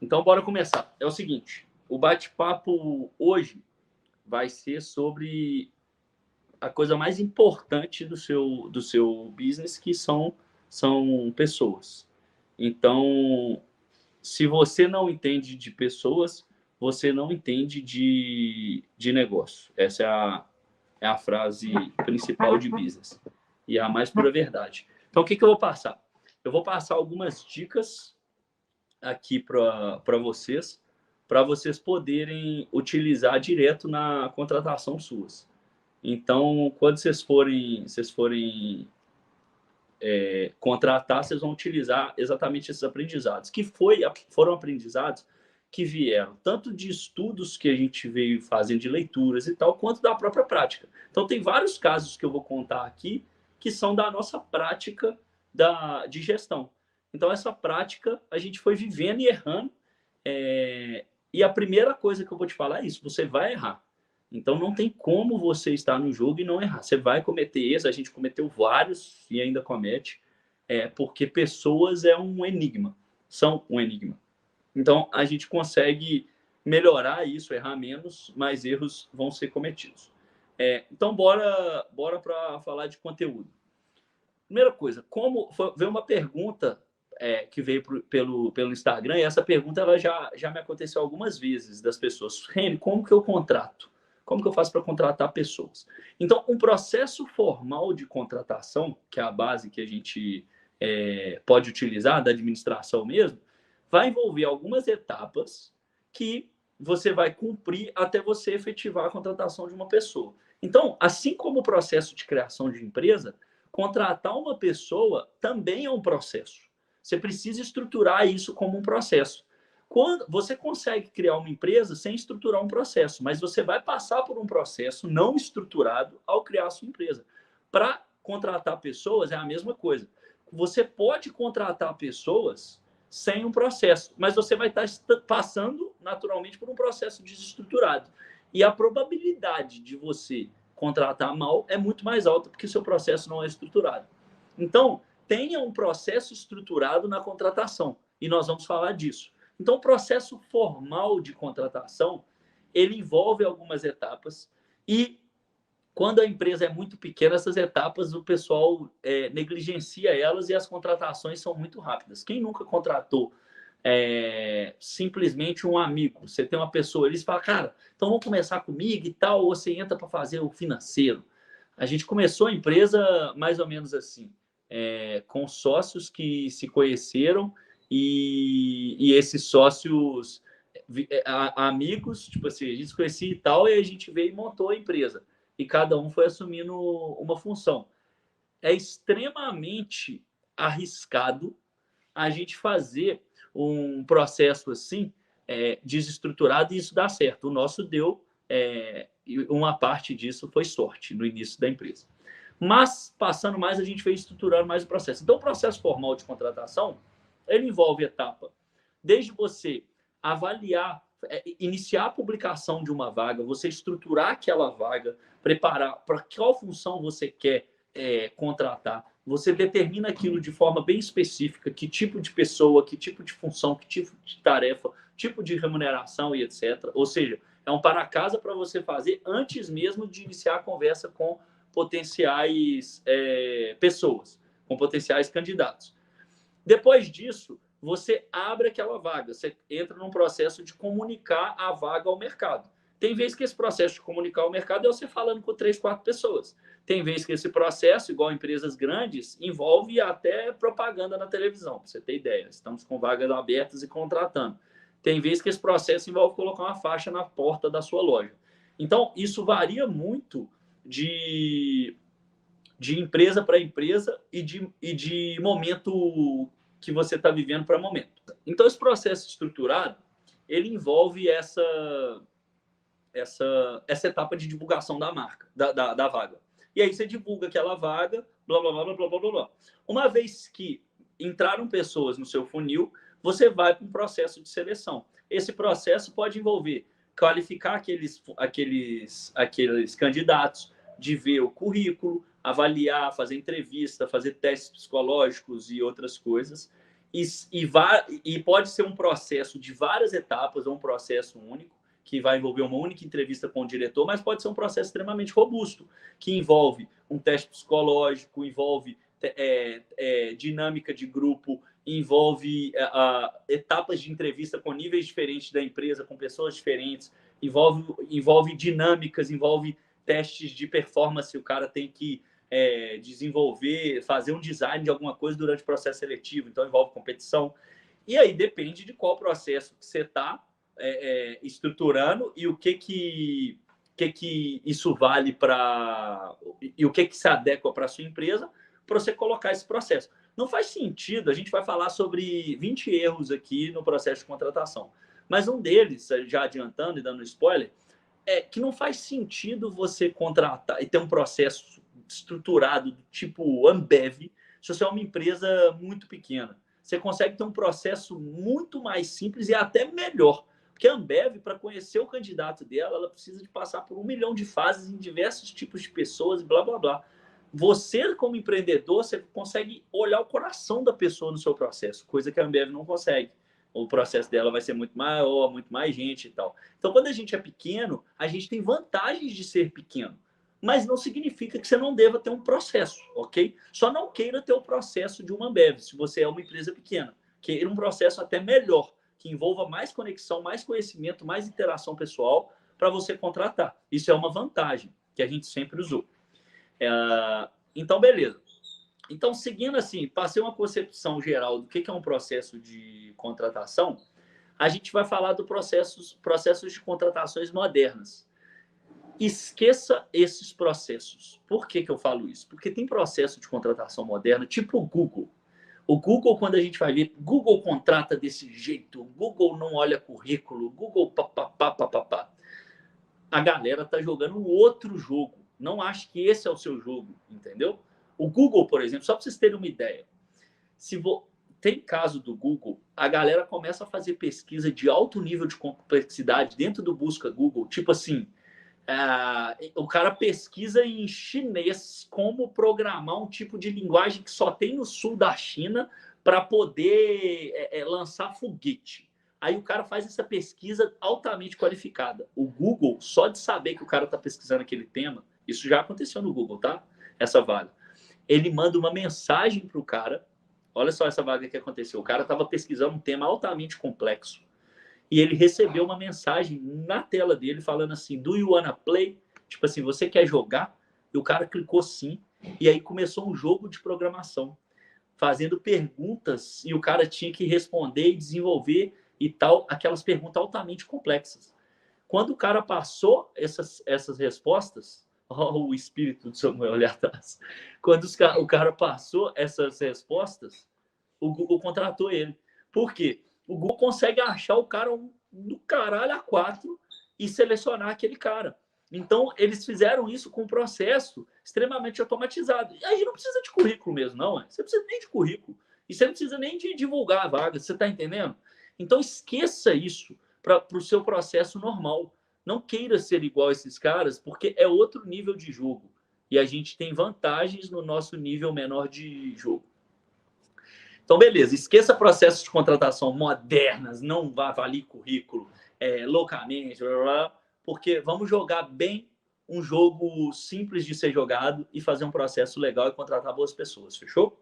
Então, bora começar. É o seguinte, o bate-papo hoje vai ser sobre a coisa mais importante do seu business, que são pessoas. Então, se você não entende de pessoas, você não entende de negócio. Essa é a frase principal de business. E é a mais pura verdade. Então, o que eu vou passar? Eu vou passar algumas dicas aqui para vocês poderem utilizar direto na contratação suas. Então, quando vocês forem contratar, vocês vão utilizar exatamente esses aprendizados, foram aprendizados que vieram tanto de estudos que a gente veio fazendo de leituras e tal, quanto da própria prática. Então, tem vários casos que eu vou contar aqui que são da nossa prática de gestão. Então, essa prática a gente foi vivendo e errando. E a primeira coisa que eu vou te falar é isso: você vai errar. Então, não tem como você estar no jogo e não errar. Você vai cometer erros, a gente cometeu vários e ainda comete, porque pessoas é um enigma, são um enigma. Então, a gente consegue melhorar isso, errar menos, mas erros vão ser cometidos. Então, bora para falar de conteúdo. Primeira coisa, veio uma pergunta que veio pelo Instagram, e essa pergunta ela já me aconteceu algumas vezes das pessoas. Reni, como que eu contrato? Como que eu faço para contratar pessoas? Então, um processo formal de contratação, que é a base que a gente pode utilizar, da administração mesmo, vai envolver algumas etapas que você vai cumprir até você efetivar a contratação de uma pessoa. Então, assim como o processo de criação de empresa, contratar uma pessoa também é um processo. Você precisa estruturar isso como um processo. Quando você consegue criar uma empresa sem estruturar um processo, mas você vai passar por um processo não estruturado ao criar a sua empresa. Para contratar pessoas é a mesma coisa. Você pode contratar pessoas sem um processo, mas você vai estar passando naturalmente por um processo desestruturado. E a probabilidade de você contratar mal é muito mais alta porque seu processo não é estruturado. Então, tenha um processo estruturado na contratação, e nós vamos falar disso. Então, o processo formal de contratação, ele envolve algumas etapas, e quando a empresa é muito pequena, essas etapas o pessoal negligencia elas e as contratações são muito rápidas. Quem nunca contratou simplesmente um amigo? Você tem uma pessoa ali e fala, cara, então vamos começar comigo e tal, ou você entra para fazer o financeiro. A gente começou a empresa mais ou menos assim, com sócios que se conheceram e esses sócios amigos, tipo assim, a gente se conhecia e tal, e a gente veio e montou a empresa. E cada um foi assumindo uma função. É extremamente arriscado a gente fazer um processo assim, desestruturado, e isso dá certo. O nosso deu, uma parte disso foi sorte no início da empresa. Mas, passando mais, a gente veio estruturando mais o processo. Então, o processo formal de contratação, ele envolve etapa desde você avaliar, iniciar a publicação de uma vaga, você estruturar aquela vaga, preparar para qual função você quer contratar, você determina aquilo de forma bem específica, que tipo de pessoa, que tipo de função, que tipo de tarefa, tipo de remuneração e etc. Ou seja, é um para-casa para você fazer antes mesmo de iniciar a conversa com potenciais pessoas, com potenciais candidatos. Depois disso, você abre aquela vaga, você entra num processo de comunicar a vaga ao mercado. Tem vezes que esse processo de comunicar ao mercado é você falando com 3, 4 pessoas. Tem vezes que esse processo, igual empresas grandes, envolve até propaganda na televisão, para você ter ideia. Estamos com vagas abertas e contratando. Tem vezes que esse processo envolve colocar uma faixa na porta da sua loja. Então, isso varia muito de empresa para empresa e de momento que você está vivendo para momento. Então, esse processo estruturado, ele envolve essa etapa de divulgação da marca, da vaga. E aí você divulga aquela vaga, blá, blá, blá, blá, blá, blá, blá. Uma vez que entraram pessoas no seu funil, você vai para um processo de seleção. Esse processo pode envolver qualificar aqueles candidatos, de ver o currículo, avaliar, fazer entrevista, fazer testes psicológicos e outras coisas. e pode ser um processo de várias etapas ou um processo único, que vai envolver uma única entrevista com o diretor, mas pode ser um processo extremamente robusto, que envolve um teste psicológico, envolve dinâmica de grupo, envolve etapas de entrevista com níveis diferentes da empresa, com pessoas diferentes, envolve dinâmicas, envolve testes de performance, o cara tem que desenvolver, fazer um design de alguma coisa durante o processo seletivo, então envolve competição. E aí depende de qual processo que você está estruturando e o que isso vale para... e o que se adequa para a sua empresa para você colocar esse processo. Não faz sentido, a gente vai falar sobre 20 erros aqui no processo de contratação, mas um deles, já adiantando e dando spoiler, é que não faz sentido você contratar e ter um processo estruturado do tipo Ambev se você é uma empresa muito pequena. Você consegue ter um processo muito mais simples e até melhor. Porque a Ambev, para conhecer o candidato dela, ela precisa de passar por 1 milhão de fases em diversos tipos de pessoas e blá, blá, blá. Você, como empreendedor, você consegue olhar o coração da pessoa no seu processo, coisa que a Ambev não consegue. O processo dela vai ser muito maior, muito mais gente e tal. Então, quando a gente é pequeno, a gente tem vantagens de ser pequeno. Mas não significa que você não deva ter um processo, ok? Só não queira ter o processo de uma Ambev, se você é uma empresa pequena. Queira um processo até melhor, que envolva mais conexão, mais conhecimento, mais interação pessoal para você contratar. Isso é uma vantagem que a gente sempre usou. Então, beleza. Então, seguindo assim, passei uma concepção geral do que é um processo de contratação, a gente vai falar do processos de contratações modernas. Esqueça esses processos. Por que eu falo isso? Porque tem processo de contratação moderna, tipo o Google. O Google, quando a gente vai ver, Google contrata desse jeito, Google não olha currículo, Google papapá. A galera tá jogando um outro jogo. Não acho que esse é o seu jogo, entendeu? O Google, por exemplo, só para vocês terem uma ideia, tem caso do Google, a galera começa a fazer pesquisa de alto nível de complexidade dentro do busca Google, tipo assim, o cara pesquisa em chinês como programar um tipo de linguagem que só tem no sul da China para poder lançar foguete. Aí o cara faz essa pesquisa altamente qualificada. O Google, só de saber que o cara está pesquisando aquele tema, isso já aconteceu no Google, tá? Essa vaga. Ele manda uma mensagem para o cara. Olha só essa vaga que aconteceu. O cara estava pesquisando um tema altamente complexo e ele recebeu uma mensagem na tela dele falando assim, do you wanna play? Tipo assim, você quer jogar? E o cara clicou sim. E aí começou um jogo de programação, fazendo perguntas e o cara tinha que responder e desenvolver e tal, aquelas perguntas altamente complexas. Quando o cara passou essas respostas, o espírito do Samuel ali atrás. Quando o cara passou essas respostas, o Google contratou ele. Por quê? O Google consegue achar o cara do caralho a 4 e selecionar aquele cara. Então, eles fizeram isso com um processo extremamente automatizado. E aí não precisa de currículo mesmo, não. Você não precisa nem de currículo. E você não precisa nem de divulgar a vaga, você está entendendo? Então, esqueça isso para o seu processo normal. Não queira ser igual a esses caras, porque é outro nível de jogo. E a gente tem vantagens no nosso nível menor de jogo. Então, beleza, esqueça processos de contratação modernas, não vá valer currículo loucamente, blá, blá, blá, porque vamos jogar bem um jogo simples de ser jogado e fazer um processo legal e contratar boas pessoas, fechou?